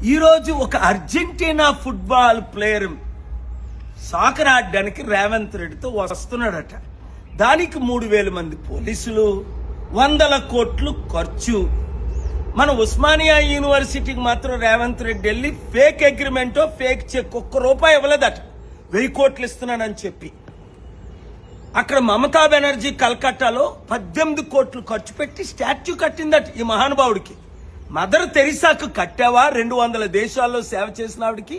ఈరోజు ఒక Argentina football player soccer ఆడడానికి రేవంత్ రెడ్డితో వస్తున్నాడట. దానికి 3,000 మంది పోలీసులు, 100 కోట్లు ఖర్చు. మన ఉస్మానియా యూనివర్సిటీకి మాత్రం రేవంత్ రెడ్డి వెళ్ళి ఫేక్ అగ్రిమెంటో ఫేక్ చెక్ ₹1 ఇవ్వలేదట. 1000 కోట్లు ఇస్తున్నానని చెప్పి అక్కడ మమతా బెనర్జీ కల్కట్టాలో 18 కోట్లు ఖర్చు పెట్టి స్టాచ్యూ కట్టిందట ఈ మహానుభావుడికి. మదర్ తెరిసాకు కట్టావా? 200 దేశాల్లో సేవ చేసిన ఆవిడికి.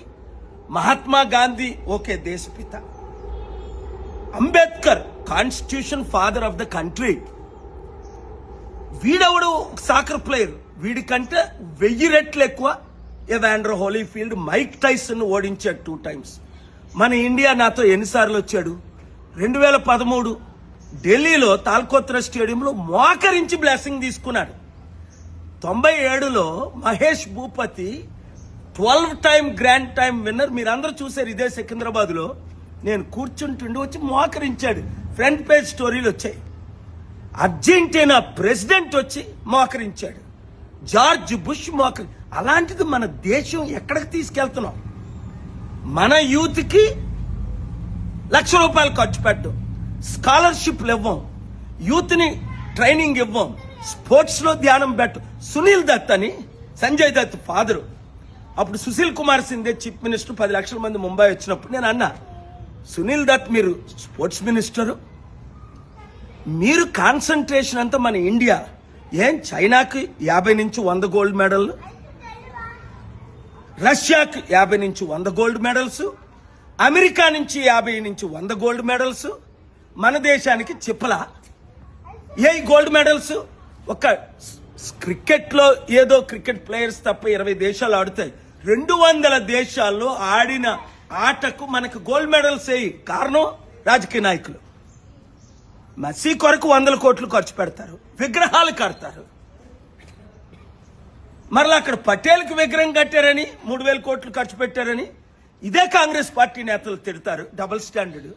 మహాత్మా గాంధీ ఓకే దేశపిత, Ambedkar constitution father of the country. వీడెవడు సాకర్ ప్లేయర్, వీడికంటే 1000 రెట్లు ఎక్కువ ఎవాండర్ హోలీఫీల్డ్ మైక్ టైసన్ ఓడించాడు 2 times. మన ఇండియా నాతో ఎన్నిసార్లు వచ్చాడు? 2013 ఢిల్లీలో తాల్కోత్రా స్టేడియంలో మోకరించి బ్లెస్సింగ్ తీసుకున్నాడు. 97లో Mahesh Bhupathi 12 time grand time winner. మీరందరూ చూశారు ఇదే సికింద్రాబాద్ లో. నేను కూర్చుంటుండి వచ్చి మోకరించాడు. ఫ్రంట్ పేజ్ స్టోరీలు వచ్చాయి. అర్జెంటీనా ప్రెసిడెంట్ వచ్చి మోకరించాడు. George bush మోకరి. అలాంటిది మన దేశం ఎక్కడికి తీసుకెళ్తున్నాం? మన యూత్ కి ₹1,00,000 ఖర్చు పెట్టు, స్కాలర్షిప్లు ఇవ్వం, యూత్ ని ట్రైనింగ్ ఇవ్వం, స్పోర్ట్స్ లో ధ్యానం పెట్టు. సునీల్ దత్ అని సంజయ్ దత్ ఫాదరు. అప్పుడు సుశీల్ కుమార్ సింధే చీఫ్ మినిస్టర్, 10 లక్షల మంది ముంబై వచ్చినప్పుడు నేను అన్నా, సునీల్ దత్ మీరు స్పోర్ట్స్ మినిస్టరు, మీరు కాన్సన్ట్రేషన్ అంతా మన ఇండియా. ఏం చైనాకి 50 నుంచి 100 గోల్డ్ మెడల్, రష్యాకి 50 నుంచి 100 గోల్డ్ మెడల్స్, అమెరికా నుంచి 50 నుంచి 100 గోల్డ్ మెడల్స్, మన దేశానికి చెప్పలా ఏ గోల్డ్ మెడల్స్? ఒక క్రికెట్ లో ఏదో క్రికెట్ ప్లేయర్స్ తప్ప 20 దేశాలు ఆడుతాయి. 200 దేశాల్లో ఆడిన ఆటకు మనకు గోల్డ్ మెడల్స్ వేయి. కారణం రాజకీయ నాయకులు. మెస్సీ కొరకు 100 కోట్లు ఖర్చు పెడతారు, విగ్రహాలు కడతారు. మరలా అక్కడ పటేల్కి విగ్రహం కట్టారని 3,000 కోట్లు ఖర్చు పెట్టారని ఇదే కాంగ్రెస్ పార్టీ నేతలు తిడతారు. Double standard.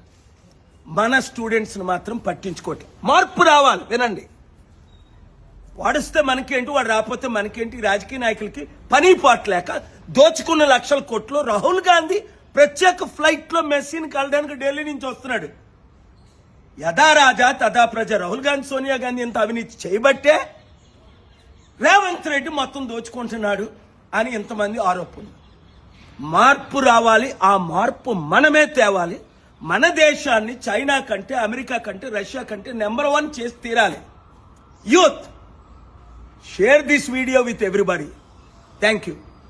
మన స్టూడెంట్స్ ని మాత్రం పట్టించుకోవట్లేదు. మార్పు రావాలి. వినండి, వాడిస్తే మనకేంటి, వాడు రాకపోతే మనకేంటి? రాజకీయ నాయకులకి పని పాటలేక దోచుకున్న 1,00,000 కోట్లు. రాహుల్ గాంధీ ప్రత్యేక ఫ్లైట్ లో మెస్సీని కలడానికి ఢిల్లీ నుంచి వస్తున్నాడు. యథా రాజా తథా ప్రజ. రాహుల్ గాంధీ, సోనియా గాంధీ ఎంత అవినీతి చేయబట్టే రేవంత్ రెడ్డి మొత్తం దోచుకుంటున్నాడు అని ఇంతమంది ఆరోపణలు. మార్పు రావాలి. ఆ మార్పు మనమే తేవాలి. మన దేశాన్ని చైనా కంటే, అమెరికా కంటే, రష్యా కంటే నెంబర్ 1 చేసి తీరాలి. Youth, share this video with everybody. Thank you.